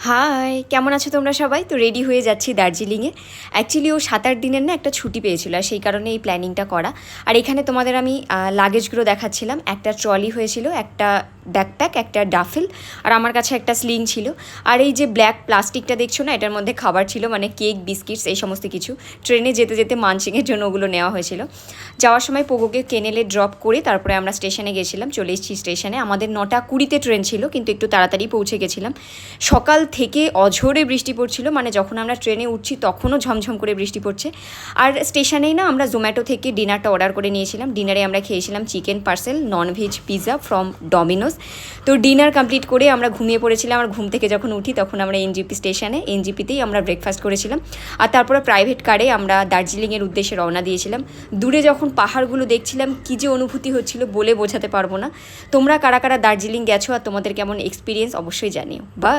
High, কেমন আছো তোমরা সবাই? তো রেডি হয়ে যাচ্ছি দার্জিলিংয়ে। অ্যাকচুয়ালি ও 7-8 দিনের না একটা ছুটি পেয়েছিল, আর সেই কারণে এই প্ল্যানিংটা করা। আর এখানে তোমাদের আমি লাগেজগুলো দেখাচ্ছিলাম। একটা ট্রলি হয়েছিল, একটা ব্যাকপ্যাক, একটা ডাফেল, আর আমার কাছে একটা স্লিং ছিল। আর এই যে ব্ল্যাক প্লাস্টিকটা দেখছো না, এটার মধ্যে খাবার ছিল, মানে কেক, বিস্কিটস, এই সমস্ত কিছু। ট্রেনে যেতে যেতে মানচিংয়ের জন্য ওগুলো নেওয়া হয়েছিল। যাওয়ার সময় পোগোকে কেনেলে ড্রপ করে তারপরে আমরা স্টেশনে গেছিলাম। চলে এসেছি স্টেশনে। আমাদের 9:20-তে ট্রেন ছিল, কিন্তু একটু তাড়াতাড়ি পৌঁছে গেছিলাম। সকাল থেকে অঝোরে বৃষ্টি পড়ছিল, মানে যখন আমরা ট্রেনে উঠছি তখনও ঝমঝম করে বৃষ্টি পড়ছে। আর স্টেশনেই না আমরা জোম্যাটো থেকে ডিনারটা অর্ডার করে নিয়েছিলাম। ডিনারে আমরা খেয়েছিলাম chicken parcel, non veg pizza from Domino's. তো ডিনার কমপ্লিট করে আমরা ঘুমিয়ে পড়েছিলাম। আর ঘুম থেকে যখন উঠি তখন আমরা এনজিপি স্টেশনে, এনজিপিতেই আমরা ব্রেকফাস্ট করেছিলাম। আর তারপরে প্রাইভেট কারে আমরা দার্জিলিংয়ের উদ্দেশ্যে রওনা দিয়েছিলাম। দূরে যখন পাহাড়গুলো দেখছিলাম, কী যে অনুভূতি হচ্ছিল বলে বোঝাতে পারবো না। তোমরা কারা কারা দার্জিলিং গেছো আর তোমাদের কেমন এক্সপিরিয়েন্স অবশ্যই জানিও। বা